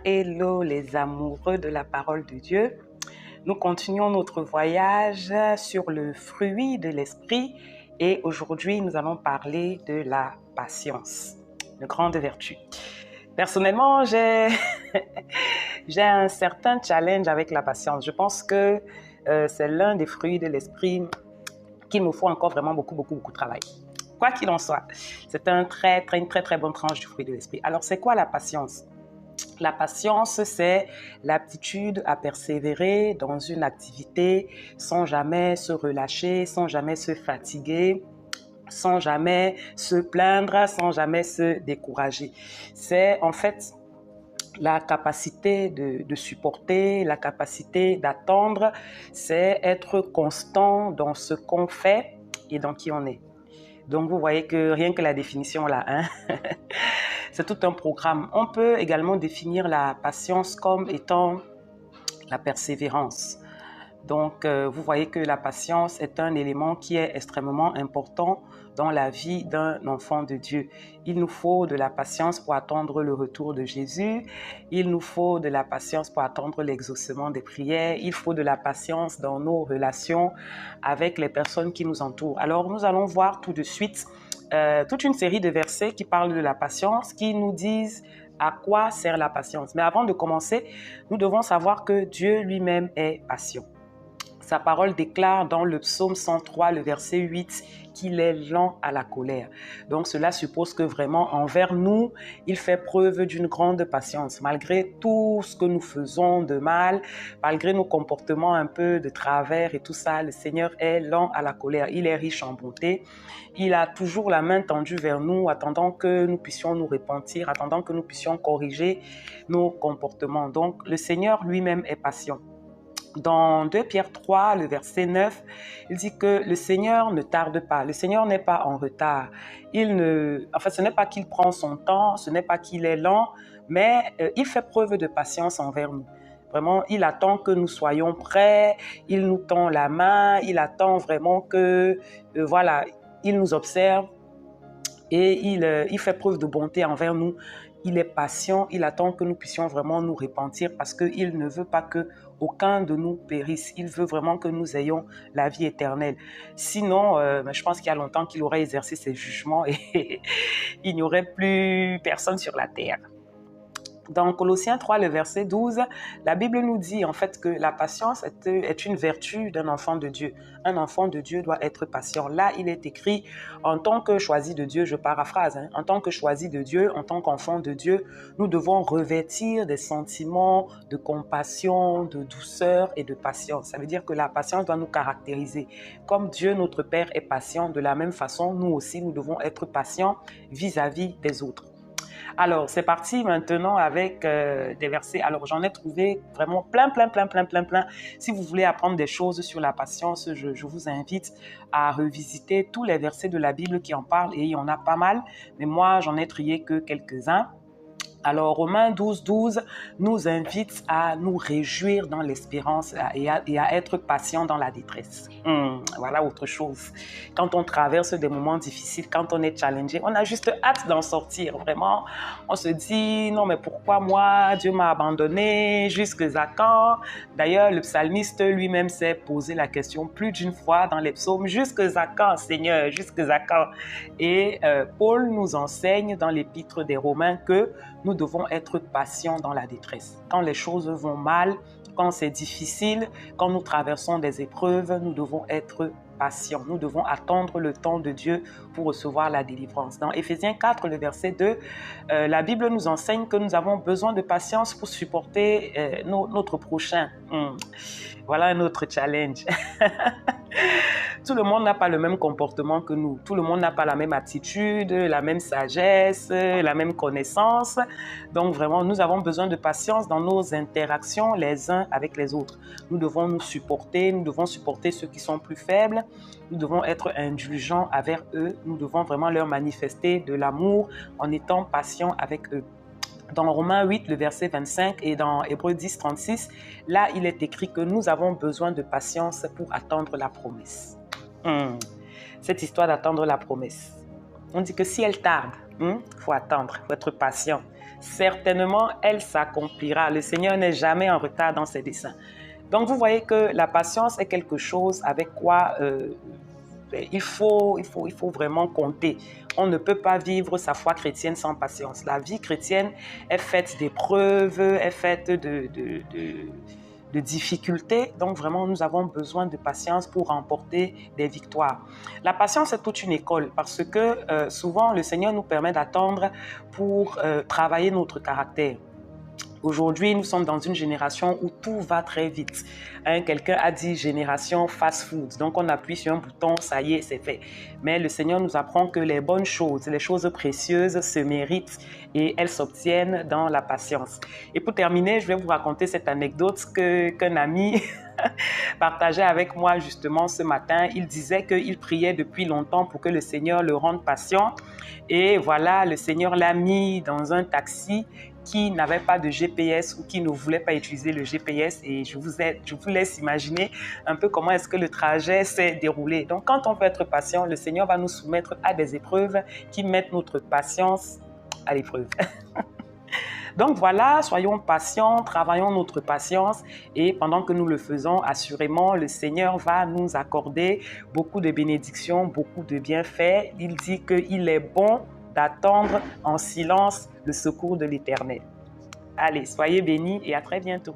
hello les amoureux de la parole de Dieu. Nous continuons notre voyage sur le fruit de l'esprit et aujourd'hui nous allons parler de la patience, une grande vertu. Personnellement, j'ai un certain challenge avec la patience. Je pense que c'est l'un des fruits de l'esprit qu'il nous faut encore vraiment beaucoup travailler. Quoi qu'il en soit, c'est une très bonne tranche du fruit de l'esprit. Alors, c'est quoi la patience? La patience, c'est l'aptitude à persévérer dans une activité sans jamais se relâcher, sans jamais se fatiguer, sans jamais se plaindre, sans jamais se décourager. C'est en fait la capacité de supporter, la capacité d'attendre, c'est être constant dans ce qu'on fait et dans qui on est. Donc, vous voyez que rien que la définition là, c'est tout un programme. On peut également définir la patience comme étant la persévérance. Donc, vous voyez que la patience est un élément qui est extrêmement important dans la vie d'un enfant de Dieu. Il nous faut de la patience pour attendre le retour de Jésus. Il nous faut de la patience pour attendre l'exaucement des prières. Il faut de la patience dans nos relations avec les personnes qui nous entourent. Alors, nous allons voir tout de suite toute une série de versets qui parlent de la patience, qui nous disent à quoi sert la patience. Mais avant de commencer, nous devons savoir que Dieu lui-même est patient. Sa parole déclare dans le psaume 103, le verset 8, qu'il est lent à la colère. Donc cela suppose que vraiment envers nous, il fait preuve d'une grande patience. Malgré tout ce que nous faisons de mal, malgré nos comportements un peu de travers et tout ça, le Seigneur est lent à la colère. Il est riche en bonté. Il a toujours la main tendue vers nous, attendant que nous puissions nous repentir, attendant que nous puissions corriger nos comportements. Donc le Seigneur lui-même est patient. Dans 2 Pierre 3, le verset 9, il dit que le Seigneur ne tarde pas. Le Seigneur n'est pas en retard. Ce n'est pas qu'il prend son temps, ce n'est pas qu'il est lent, mais il fait preuve de patience envers nous. Vraiment, il attend que nous soyons prêts, il nous tend la main, il attend vraiment que, il nous observe et il fait preuve de bonté envers nous. Il est patient, il attend que nous puissions vraiment nous repentir parce qu'il ne veut pas que aucun de nous périsse. Il veut vraiment que nous ayons la vie éternelle. Sinon, je pense qu'il y a longtemps qu'il aurait exercé ses jugements et il n'y aurait plus personne sur la terre. Dans Colossiens 3, le verset 12, la Bible nous dit en fait que la patience est une vertu d'un enfant de Dieu. Un enfant de Dieu doit être patient. Là, il est écrit, en tant que choisi de Dieu, je paraphrase, en tant que choisi de Dieu, en tant qu'enfant de Dieu, nous devons revêtir des sentiments de compassion, de douceur et de patience. Ça veut dire que la patience doit nous caractériser. Comme Dieu, notre Père, est patient, de la même façon, nous aussi, nous devons être patients vis-à-vis des autres. Alors, c'est parti maintenant avec des versets. Alors, j'en ai trouvé vraiment plein. Si vous voulez apprendre des choses sur la patience, je vous invite à revisiter tous les versets de la Bible qui en parlent et il y en a pas mal. Mais moi, j'en ai trié que quelques-uns. Alors, Romains 12 nous invite à nous réjouir dans l'espérance et à être patient dans la détresse. Voilà autre chose. Quand on traverse des moments difficiles, quand on est challengé, on a juste hâte d'en sortir. Vraiment, on se dit, non mais pourquoi moi, Dieu m'a abandonné, jusqu'à quand? D'ailleurs, le psalmiste lui-même s'est posé la question plus d'une fois dans les psaumes, jusqu'à quand, Seigneur, jusqu'à quand? Et Paul nous enseigne dans l'épître des Romains que nous devons être patients dans la détresse. Quand les choses vont mal, quand c'est difficile, quand nous traversons des épreuves, nous devons être patients. Nous devons attendre le temps de Dieu pour recevoir la délivrance. Dans Éphésiens 4, le verset 2, la Bible nous enseigne que nous avons besoin de patience pour supporter notre prochain. Voilà un autre challenge. Tout le monde n'a pas le même comportement que nous. Tout le monde n'a pas la même attitude, la même sagesse, la même connaissance. Donc vraiment, nous avons besoin de patience dans nos interactions les uns avec les autres. Nous devons nous supporter, nous devons supporter ceux qui sont plus faibles. Nous devons être indulgents avec eux. Nous devons vraiment leur manifester de l'amour en étant patients avec eux. Dans Romains 8, le verset 25 et dans Hébreux 10, 36, là, il est écrit que nous avons besoin de patience pour attendre la promesse. Cette histoire d'attendre la promesse. On dit que si elle tarde, Faut attendre, faut être patient. Certainement, elle s'accomplira. Le Seigneur n'est jamais en retard dans ses desseins. Donc, vous voyez que la patience est quelque chose avec quoi il faut vraiment compter. On ne peut pas vivre sa foi chrétienne sans patience. La vie chrétienne est faite d'épreuves, est faite de difficultés. Donc vraiment, nous avons besoin de patience pour remporter des victoires. La patience est toute une école parce que souvent, le Seigneur nous permet d'attendre pour travailler notre caractère. Aujourd'hui, nous sommes dans une génération où tout va très vite. Quelqu'un a dit génération fast-food. Donc, on appuie sur un bouton, ça y est, c'est fait. Mais le Seigneur nous apprend que les bonnes choses, les choses précieuses se méritent et elles s'obtiennent dans la patience. Et pour terminer, je vais vous raconter cette anecdote qu'un ami partageait avec moi justement ce matin. Il disait qu'il priait depuis longtemps pour que le Seigneur le rende patient. Et voilà, le Seigneur l'a mis dans un taxi qui n'avait pas de GPS ou qui ne voulait pas utiliser le GPS. Et je vous laisse imaginer un peu comment est-ce que le trajet s'est déroulé. Donc, quand on veut être patient, le Seigneur va nous soumettre à des épreuves qui mettent notre patience à l'épreuve. Donc voilà, soyons patients, travaillons notre patience et pendant que nous le faisons, assurément, le Seigneur va nous accorder beaucoup de bénédictions, beaucoup de bienfaits. Il dit qu'il est bon d'attendre en silence le secours de l'Éternel. Allez, soyez bénis et à très bientôt.